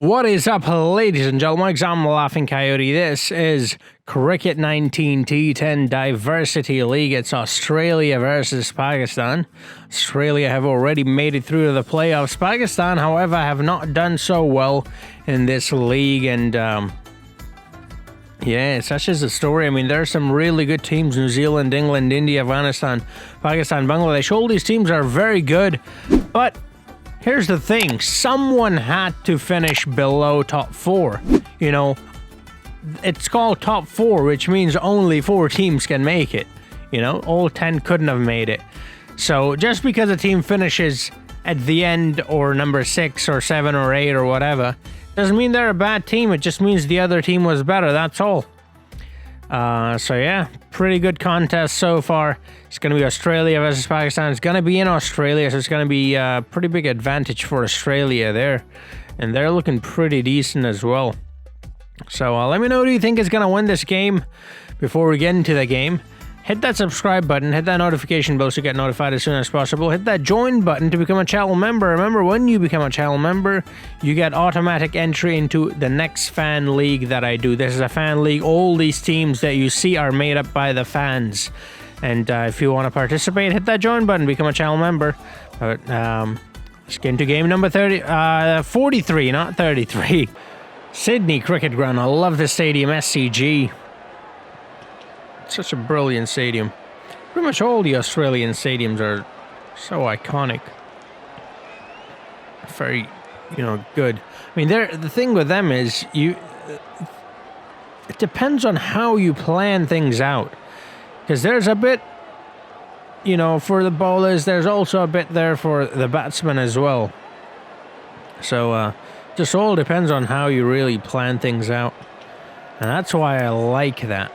What is up, ladies and gentlemen? I'm Laughing Coyote. This is Cricket 19 T10 Diversity League. It's Australia versus Pakistan. Australia have already made it through to the playoffs. Pakistan, however, have not done so well in this league. And yeah, such is the story. I mean, there are some really good teams. New Zealand, England, India, Afghanistan, Pakistan, Bangladesh. All these teams are very good. But here's the thing, someone had to finish below top 4. You know, it's called top 4, which means only 4 teams can make it. You know, all 10 couldn't have made it. So just because a team finishes at the end or number 6 or 7 or 8 or whatever, doesn't mean they're a bad team. It just means the other team was better, that's all. So yeah, pretty good contest so far. It's going to be Australia versus Pakistan. It's going to be in Australia, so it's going to be a pretty big advantage for Australia there. And they're looking pretty decent as well. So let me know who you think is going to win this game before we get into the game. Hit that subscribe button, hit that notification bell so you get notified as soon as possible. Hit that join button to become a channel member. Remember, when you become a channel member, you get automatic entry into the next fan league that I do. This is a fan league. All these teams that you see are made up by the fans. And if you want to participate, hit that join button, become a channel member. But let's get into game number 43, not 33. Sydney Cricket Ground. I love this stadium, SCG. Such a brilliant stadium. Pretty much all the Australian stadiums are so iconic. Very, good. I mean, the thing with them is it depends on how you plan things out. Because there's a bit, for the bowlers, there's also a bit there for the batsmen as well. So, just all depends on how you really plan things out. And that's why I like that.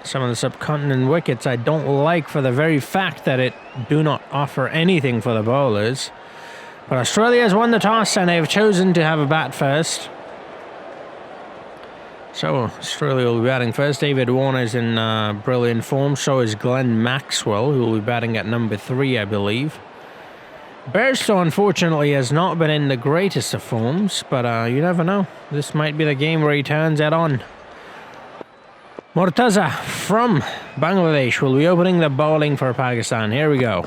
Some of the subcontinent wickets I don't like for the very fact that it do not offer anything for the bowlers. But Australia has won the toss and they've chosen to have a bat first. So Australia will be batting first. David Warner's in brilliant form. So is Glenn Maxwell, who will be batting at number 3, I believe. Bairstow, unfortunately, has not been in the greatest of forms, but you never know. This might be the game where he turns it on. Murtaza from Bangladesh will be opening the bowling for Pakistan. Here we go.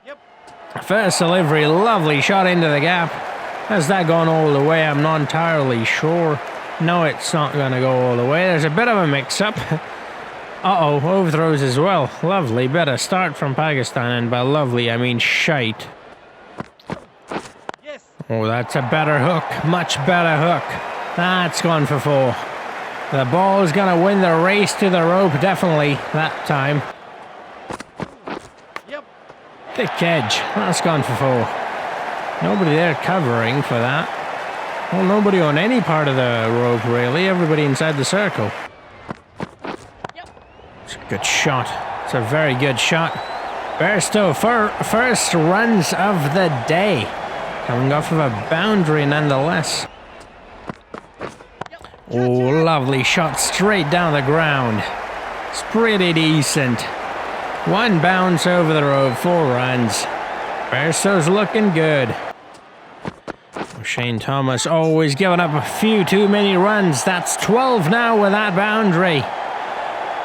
Yep. First delivery, lovely shot into the gap. Has that gone all the way? I'm not entirely sure. No, it's not going to go all the way. There's a bit of a mix-up. Uh-oh, overthrows as well. Lovely, better start from Pakistan, and by lovely, I mean shite. Yes. Oh, that's a better hook. Much better hook. That's gone for 4. The ball is going to win the race to the rope, definitely, that time. Yep. Thick edge. That's gone for 4. Nobody there covering for that. Well, nobody on any part of the rope, really. Everybody inside the circle. Yep. It's a good shot. It's a very good shot. Bairstow for first runs of the day. Coming off of a boundary, nonetheless. Oh, lovely shot straight down the ground. It's pretty decent. 1 bounce over the rope, 4 runs. Bairstow's looking good. Shane Thomas always giving up a few too many runs. That's 12 now with that boundary.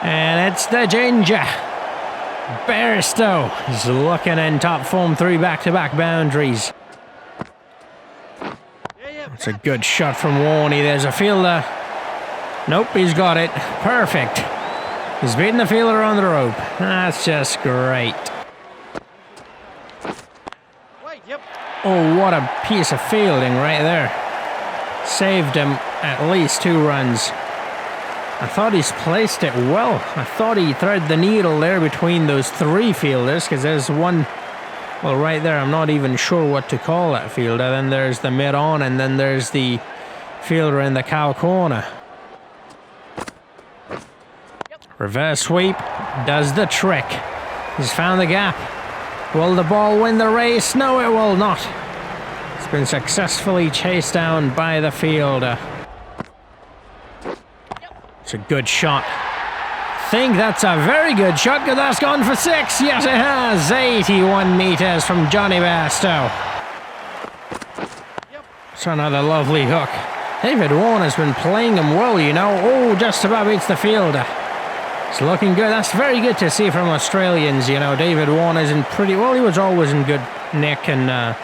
And it's the ginger. Bairstow is looking in top form, 3 back-to-back boundaries. It's a good shot from Warney. There's a fielder. Nope, he's got it. Perfect. He's beating the fielder on the rope. That's just great. Oh, what a piece of fielding right there. Saved him at least 2 runs. I thought he's placed it well. I thought he threaded the needle there between those 3 fielders, because there's one, well, right there, I'm not even sure what to call that fielder. Then there's the mid-on, and then there's the fielder in the cow corner. Reverse sweep does the trick. He's found the gap. Will the ball win the race? No, it will not. It's been successfully chased down by the fielder. It's a good shot. I think that's a very good shot, because that's gone for 6. Yes, it has. 81 meters from Johnny Bairstow. It's another lovely hook. David Warner's been playing him well, you know. Oh, just about beats the fielder. It's looking good. That's very good to see from Australians, you know. David Warner's in pretty... Well, he was always in good nick, and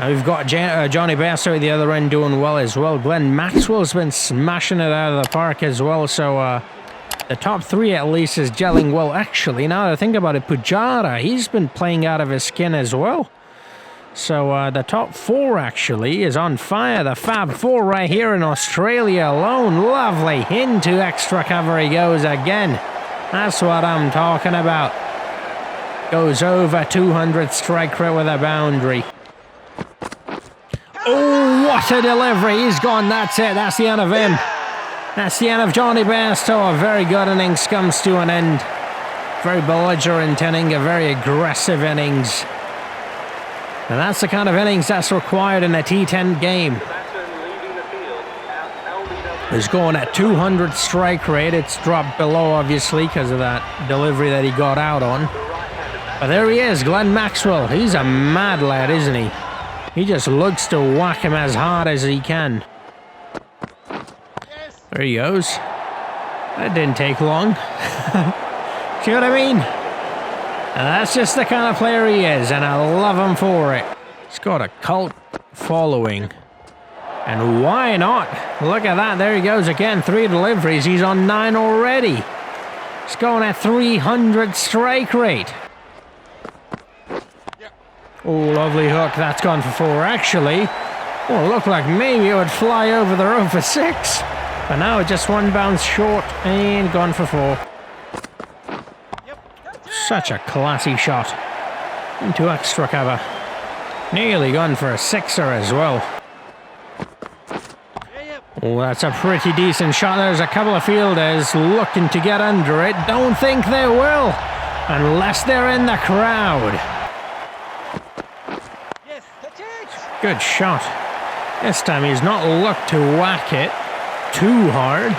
we've got Johnny Bairstow at the other end doing well as well. Glenn Maxwell's been smashing it out of the park as well, so the top three at least is gelling well. Actually, now that I think about it, Pujara, he's been playing out of his skin as well. So the top four actually is on fire. The Fab Four right here in Australia alone. Lovely. Into extra cover he goes again. That's what I'm talking about. Goes over 200 strike rate with a boundary. Oh, what a delivery. He's gone. That's it. That's the end of him. That's the end of Johnny Bairstow. A very good innings comes to an end. Very belligerent inning. A very aggressive innings. And that's the kind of innings that's required in a T10 game. He's going at 200 strike rate. It's dropped below, obviously, because of that delivery that he got out on. But there he is, Glenn Maxwell. He's a mad lad, isn't he? He just looks to whack him as hard as he can. There he goes. That didn't take long. See what I mean? And that's just the kind of player he is, and I love him for it. He's got a cult following. And why not? Look at that, there he goes again. 3 deliveries, he's on 9 already. He's going at 300 strike rate. Oh, lovely hook, that's gone for 4 actually. Oh, it looked like maybe it would fly over the rope for 6. But now just 1 bounce short and gone for 4. Such a classy shot. Into extra cover. Nearly gone for a 6er as well. Oh, that's a pretty decent shot. There's a couple of fielders looking to get under it. Don't think they will, unless they're in the crowd. Good shot. This time he's not looked to whack it too hard.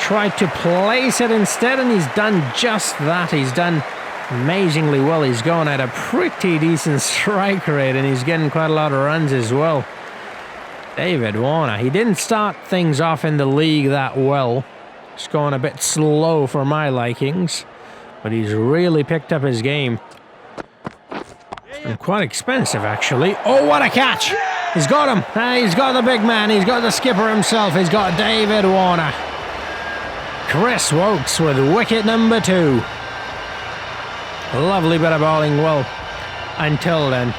Tried to place it instead, and he's done just that. He's done amazingly well. He's going at a pretty decent strike rate, and he's getting quite a lot of runs as well. David Warner, he didn't start things off in the league that well. He's going a bit slow for my likings, but he's really picked up his game. It's been quite expensive, actually. Oh, what a catch! He's got him. He's got the big man. He's got the skipper himself. He's got David Warner. Chris Wokes with wicket number 2. A lovely bit of bowling, well, until then.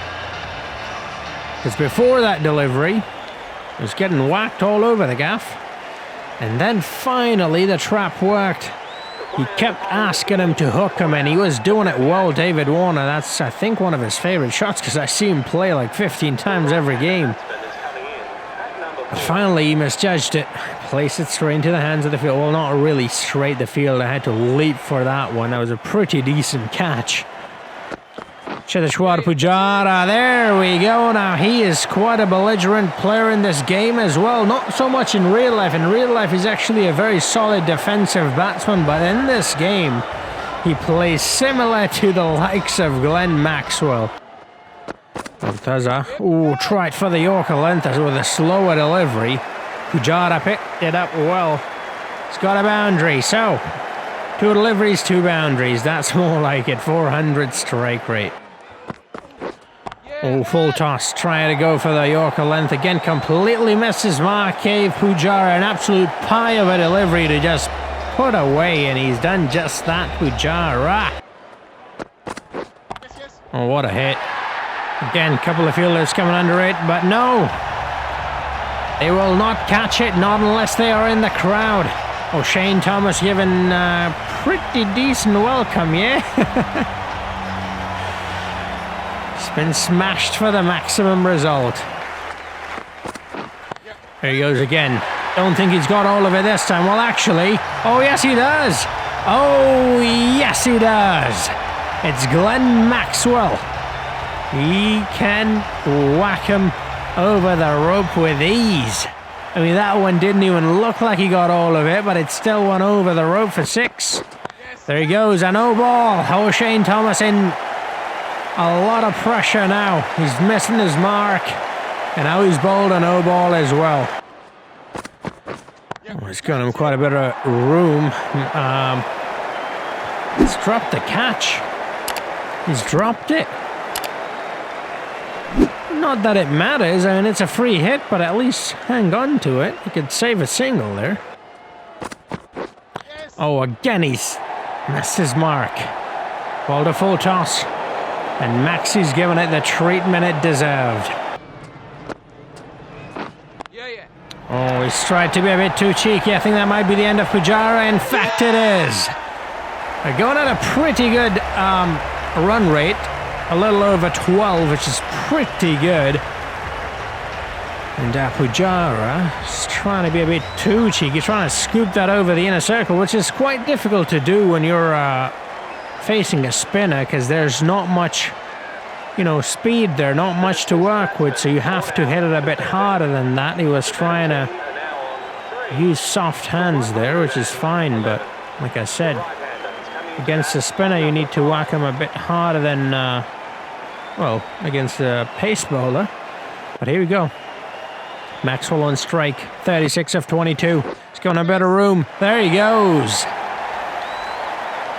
Because before that delivery, he was getting whacked all over the gaff. And then finally the trap worked. He kept asking him to hook him, and he was doing it well, David Warner. That's, I think, one of his favorite shots, because I see him play like 15 times every game. But finally, he misjudged it. Placed it straight into the hands of the field. Well, not really straight the field. I had to leap for that one. That was a pretty decent catch. Chiteshwar Pujara, there we go. Now, he is quite a belligerent player in this game as well. Not so much in real life. In real life, he's actually a very solid defensive batsman. But in this game, he plays similar to the likes of Glenn Maxwell. Murtaza, tried for the Yorker length with a slower delivery. Pujara picked it up well. He's got a boundary, so 2 deliveries, 2 boundaries. That's more like it. 400 strike rate. Oh, full toss. Trying to go for the Yorker length again. Completely misses mark. Gave Pujara an absolute pie of a delivery to just put away, and he's done just that. Pujara. Oh, what a hit. Again, a couple of fielders coming under it, but no. They will not catch it, not unless they are in the crowd. Oh, Shane Thomas given a pretty decent welcome, yeah? It's been smashed for the maximum result. There he goes again. Don't think he's got all of it this time. Well, actually, oh, yes, he does. Oh, yes, he does. It's Glenn Maxwell. He can whack him over the rope with ease. I mean, that one didn't even look like he got all of it, but it still went over the rope for 6. There he goes, a no ball. Oh, Shane Thomas in a lot of pressure now. He's missing his mark. And now he's bowled a no ball as well. Oh, he's got him quite a bit of room. He's dropped the catch. He's dropped it. Not that it matters. I mean, it's a free hit, but at least hang on to it. He could save a single there. Oh, again he's missed his mark. Ball to full toss. And Maxi's given it the treatment it deserved. Oh, he's tried to be a bit too cheeky. I think that might be the end of Pujara. In fact, it is. They're going at a pretty good run rate. A little over 12, which is pretty good. And Pujara is trying to be a bit too cheeky, trying to scoop that over the inner circle, which is quite difficult to do when you're facing a spinner, because there's not much, you know, speed there, not much to work with, so you have to hit it a bit harder than that. He was trying to use soft hands there, which is fine, but like I said, against a spinner you need to whack him a bit harder than, well, against a pace bowler. But here we go. Maxwell on strike, 36 of 22. He's got a bit of room. There he goes.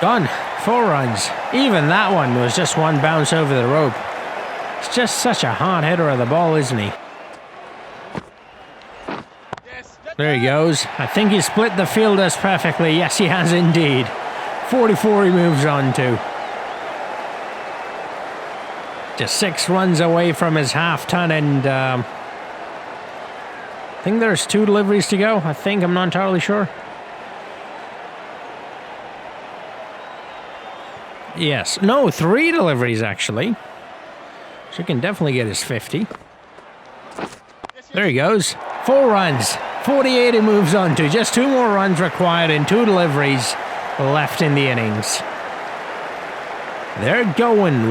Gone. 4 runs. Even that one was just one bounce over the rope. He's just such a hard hitter of the ball, isn't he? There he goes. I think he split the fielders perfectly. Yes, he has indeed. 44 he moves on to. Just 6 runs away from his half-ton, and I think there's 2 deliveries to go. I'm not entirely sure. Yes. No, 3 deliveries, actually. So he can definitely get his 50. There he goes. 4 runs. 48 he moves on to. Just 2 more runs required in 2 deliveries left in the innings. They're going,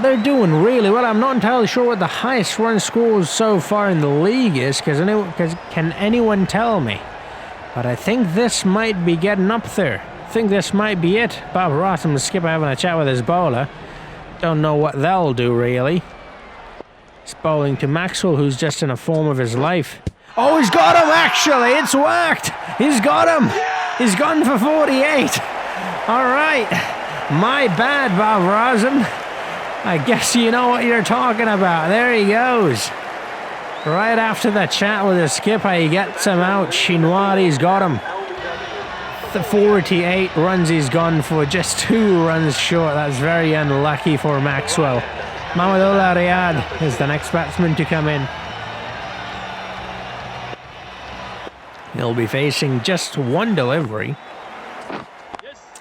they're doing really well. I'm not entirely sure what the highest run scores so far in the league is, because can anyone tell me? But I think this might be getting up there. I think this might be it. Bob Ross and the skipper having a chat with his bowler. Don't know what they'll do, really. He's bowling to Maxwell, who's just in a form of his life. Oh, he's got him, actually. It's worked. He's got him. He's gone for 48. All right. My bad, Bob Rosen. I guess you know what you're talking about. There he goes. Right after the chat with the skipper, he gets him out. Shinwari's got him. The 48 runs he's gone for, just 2 runs short. That's very unlucky for Maxwell. Mahmudullah Riyad is the next batsman to come in. He'll be facing just 1 delivery.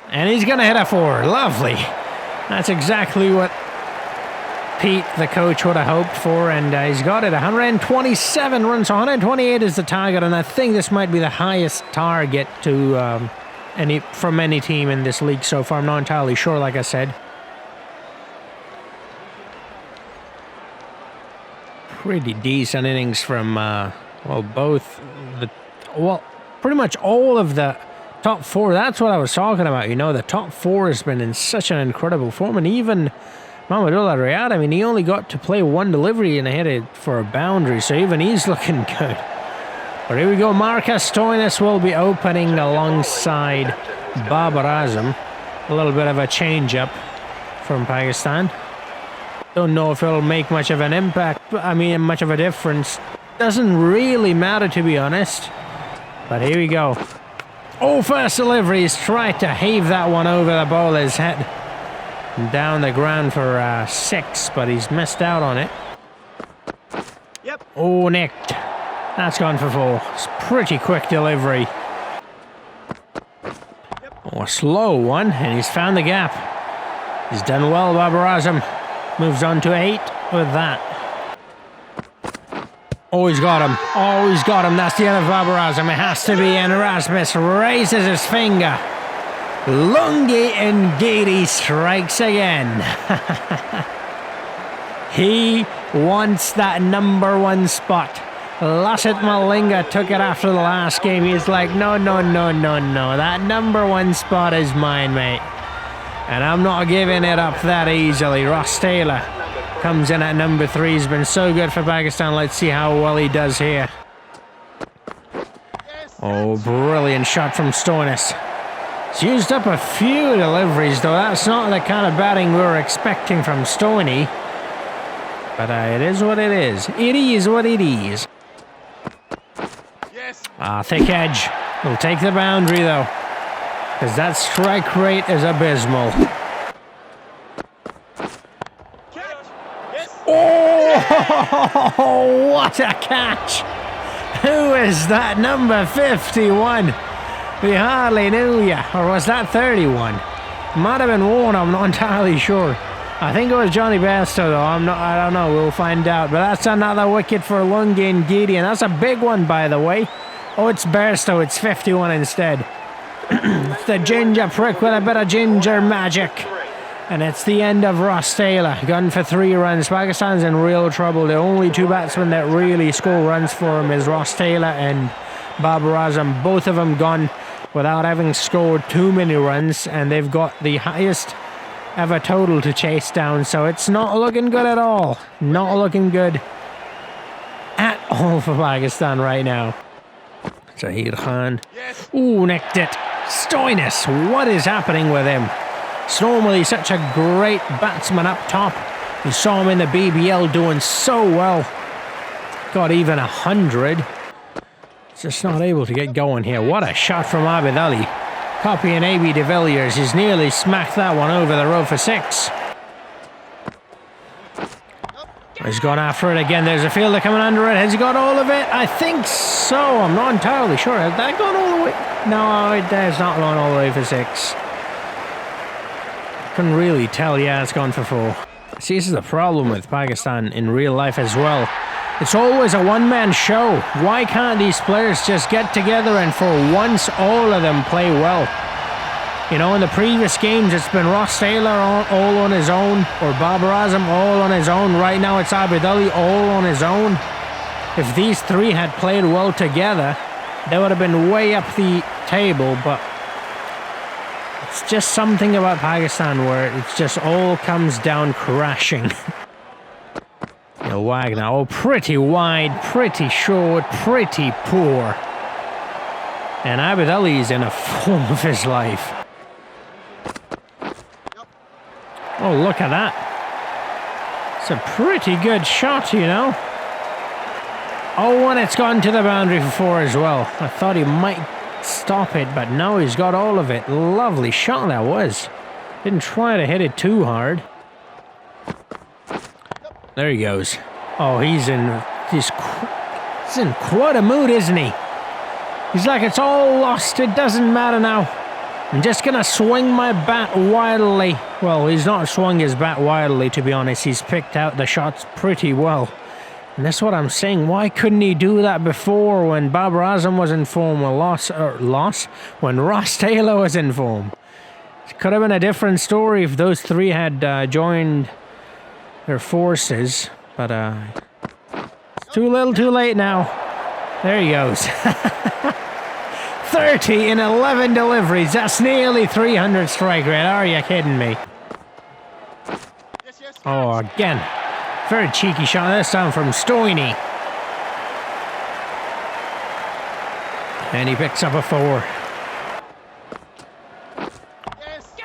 And he's going to hit a 4. Lovely. That's exactly what Pete, the coach, would have hoped for. And he's got it. 127 runs. So 128 is the target. And I think this might be the highest target to from any team in this league so far. I'm not entirely sure, like I said. Pretty decent innings from, pretty much all of the top 4. That's what I was talking about. You know, the top 4 has been in such an incredible form. And even Mahmudullah Riyad, I mean, he only got to play 1 delivery and hit it for a boundary. So even he's looking good. But here we go. Marcus Stoinis will be opening alongside Babar Azam. A little bit of a change-up from Pakistan. Don't know if it'll make much of an impact. I mean, much of a difference. Doesn't really matter, to be honest. But here we go. Oh, first delivery. He's tried to heave that one over the bowler's head. Down the ground for 6, but he's missed out on it. Yep. Oh, nicked. That's gone for 4. It's pretty quick delivery. Oh, a slow one, and he's found the gap. He's done well, Babar Azam. Moves on to 8 with that. Oh, he's got him. Oh, he's got him. That's the end of Babar Azam. It has to be, and Erasmus raises his finger. Lungi Ngiri strikes again. He wants that #1 spot. Lassit Malinga took it after the last game. He's like, no. That #1 spot is mine, mate. And I'm not giving it up that easily. Ross Taylor comes in at number 3. He's been so good for Pakistan. Let's see how well he does here. Oh, brilliant shot from Stoinis. He's used up a few deliveries, though. That's not the kind of batting we were expecting from Stoney. But it is what it is. It is what it is. Thick edge. He'll take the boundary, though. Because that strike rate is abysmal. Oh, what a catch! Who is that number 51? We hardly knew ya. Or was that 31? Might have been one, I'm not entirely sure. I think it was Johnny Bairstow, though. I don't know, we'll find out. But that's another wicket for Lungi Gideon. That's a big one, by the way. Oh, it's Bairstow, it's 51 instead. It's the ginger prick with a bit of ginger magic. And it's the end of Ross Taylor. Gone for 3 runs. Pakistan's in real trouble. The only 2 batsmen that really score runs for him is Ross Taylor and Babar Azam. Both of them gone without having scored too many runs. And they've got the highest ever total to chase down. So it's not looking good at all. Not looking good at all for Pakistan right now. Zahir Khan. Ooh, nicked it. Stoinis. What is happening with him? It's normally such a great batsman up top. You saw him in the BBL doing so well. Got even 100. Just not able to get going here. What a shot from Abid Ali. Copying AB de Villiers. He's nearly smacked that one over the row for 6. He's gone after it again. There's a fielder coming under it. Has he got all of it? I think so. I'm not entirely sure. Has that gone all the way? No, it has not gone all the way for 6. Couldn't really tell. Yeah, it's gone for 4. See, this is the problem with Pakistan in real life as well. It's always a one-man show. Why can't these players just get together and for once all of them play well? You know, in the previous games it's been Ross Taylor all on his own, or Babar Azam all on his own. Right now it's Abid Ali all on his own. If these 3 had played well together, they would have been way up the table, but it's just something about Pakistan where it just all comes down crashing. You know, Wagner, oh, pretty wide, pretty short, pretty poor. And Abid Ali's in a form of his life. Oh, look at that. It's a pretty good shot, you know. Oh, and it's gone to the boundary for 4 as well. I thought he might stop it, but no, he's got all of it. Lovely shot that was. Didn't try to hit it too hard. There he goes. Oh, he's in quite a mood, isn't he? He's like, it's all lost. It doesn't matter now. I'm just gonna swing my bat wildly. Well, he's not swung his bat wildly, to be honest. He's picked out the shots pretty well. And that's what I'm saying. Why couldn't he do that before when Babar Azam was in form? When Ross Taylor was in form. It could have been a different story if those 3 had joined their forces. But it's too little too late now. There he goes. 30 in 11 deliveries. That's nearly 300 strike rate. Are you kidding me? Oh, again. Very cheeky shot this time from Stoinis. And he picks up a 4.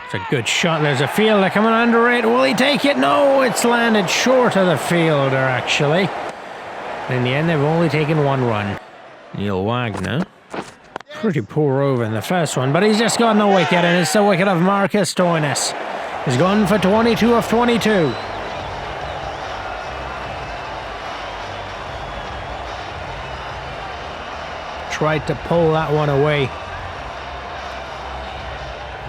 It's a good shot. There's a fielder coming under it. Will he take it? No, it's landed short of the fielder, actually. In the end, they've only taken 1 run. Neil Wagner. Pretty poor over in the first one, but he's just got no wicket, and it's the wicket of Marcus Stoinis. He's gone for 22 of 22. Tried to pull that one away.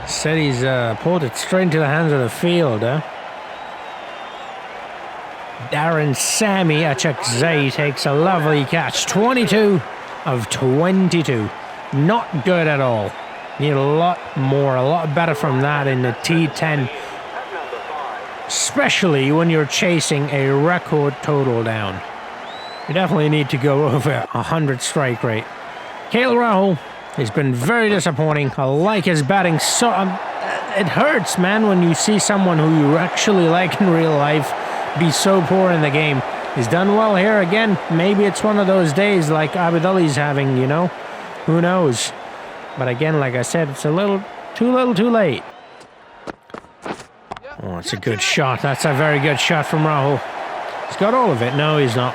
Said he's pulled it straight into the hands of the fielder. Darren Sammy Achakzai takes a lovely catch. 22 of 22. Not good at all. Need a lot more, a lot better from that in the T10. Especially when you're chasing a record total down. You definitely need to go over 100 strike rate. KL Rahul has been very disappointing. I like his batting so... it hurts, man, when you see someone who you actually like in real life be so poor in the game. He's done well here again. Maybe it's one of those days like Abidali's having, you know? Who knows? But again, like I said, it's a little too late. Oh, it's a good shot. That's a very good shot from Rahul. He's got all of it. No, he's not.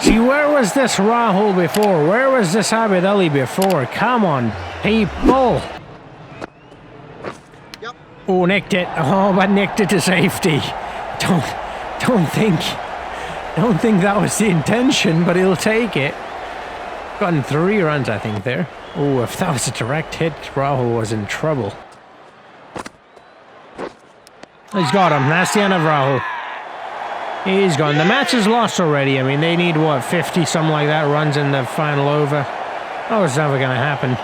See, where was this Rahul before? Where was this Abidali before? Come on, people. Oh, nicked it. Oh, but nicked it to safety. Don't think that was the intention, but he'll take it. Gotten 3 runs, I think, there. Oh, if that was a direct hit, Rahul was in trouble. He's got him. That's the end of Rahul. He's gone. The match is lost already. I mean, they need, what, 50, something like that, runs in the final over. Oh, it's never going to happen.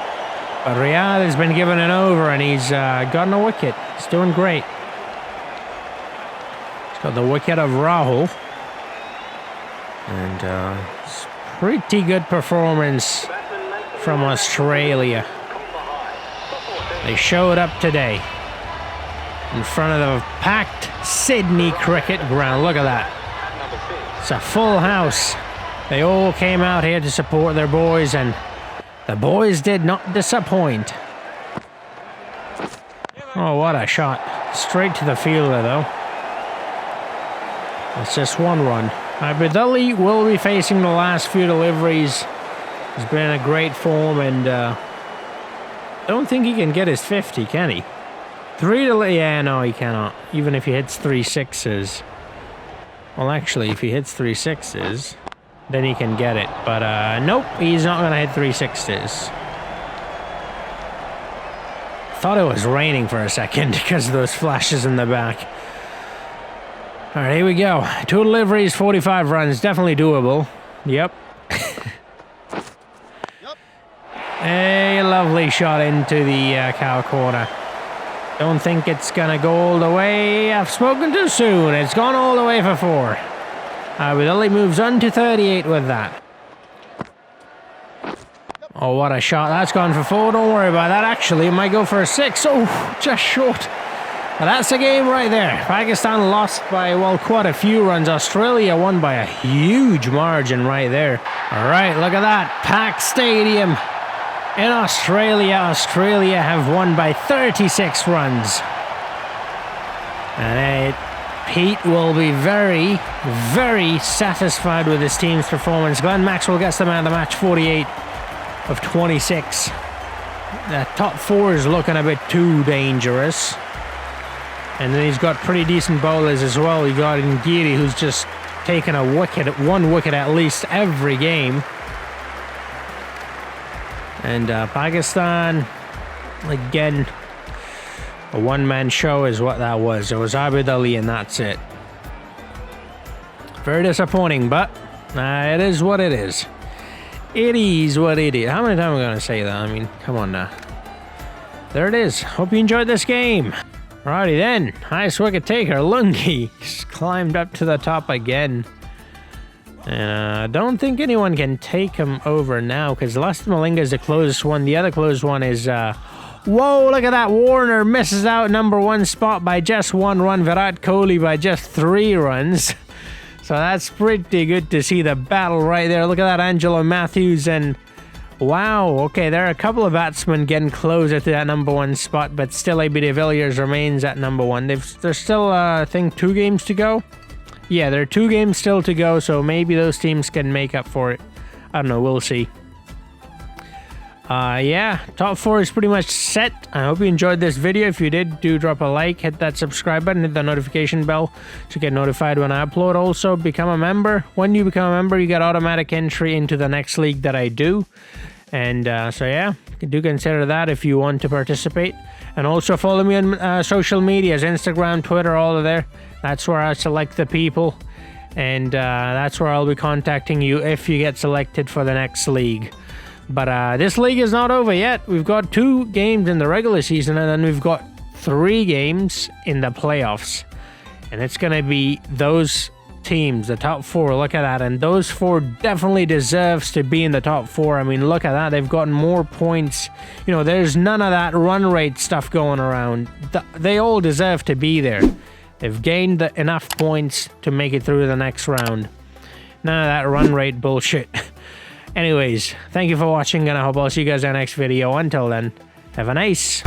But Riyadh has been given an over, and he's gotten a wicket. He's doing great. He's got the wicket of Rahul. And it's pretty good performance from Australia. They showed up today in front of the packed Sydney cricket ground. Look at that. It's a full house. They all came out here to support their boys, and the boys did not disappoint. Oh, what a shot. Straight to the fielder, though. It's just 1 run. Abidali will be facing the last few deliveries. He's been in a great form, and don't think he can get his 50, can he? 3 yeah, no, he cannot. Even if he hits 3 sixes. Well, actually, if he hits 3 sixes, then he can get it. But nope, he's not going to hit 3 sixes. Thought it was raining for a second because of those flashes in the back. All right, here we go. 2 deliveries, 45 runs. Definitely doable. Yep. A lovely shot into the cow corner. Don't think it's going to go all the way. I've spoken too soon. It's gone all the way for 4. Abidali moves on to 38 with that. Oh, what a shot. That's gone for 4. Don't worry about that. Actually, it might go for a 6. Oh, just short. Well, that's the game right there. Pakistan lost by, well, quite a few runs. Australia won by a huge margin right there. All right, look at that. Packed stadium in Australia. Australia have won by 36 runs. And Pete will be very, very satisfied with his team's performance. Glenn Maxwell gets the man of the match, 48 of 26. The top 4 is looking a bit too dangerous. And then he's got pretty decent bowlers as well. You got Ngiri, who's just taken a wicket, 1 wicket at least every game. And Pakistan, again, a one-man show is what that was. It was Abidali and that's it. Very disappointing, but it is what it is. It is what it is. How many times am I going to say that? I mean, come on now. There it is. Hope you enjoyed this game. Alrighty then, highest wicket taker, Lungi, climbed up to the top again. And I don't think anyone can take him over now, because Last Malinga is the closest one. The other closest one is, whoa, look at that. Warner misses out number 1 spot by just 1 run. Virat Kohli by just 3 runs. So that's pretty good to see the battle right there. Look at that, Angelo Matthews and... Wow, okay, there are a couple of batsmen getting closer to that number 1 spot, but still AB de Villiers remains at number 1. There's still, I think, 2 games to go. Yeah, there are 2 games still to go, so maybe those teams can make up for it. I don't know, we'll see. Yeah, top 4 is pretty much set. I hope you enjoyed this video. If you did, do drop a like, hit that subscribe button, hit the notification bell to get notified when I upload. Also, become a member. When you become a member, you get automatic entry into the next league that I do. And so yeah, do consider that if you want to participate. And also follow me on social medias, Instagram, Twitter, all of there. That's where I select the people. And that's where I'll be contacting you if you get selected for the next league. But this league is not over yet. We've got 2 games in the regular season, and then we've got 3 games in the playoffs. And it's going to be those teams, the top 4. Look at that. And those 4 definitely deserves to be in the top 4. I mean, look at that. They've gotten more points. You know, there's none of that run rate stuff going around. They all deserve to be there. They've gained enough points to make it through the next round. None of that run rate bullshit. Anyways, thank you for watching, and I hope I'll see you guys in the next video. Until then, have a nice...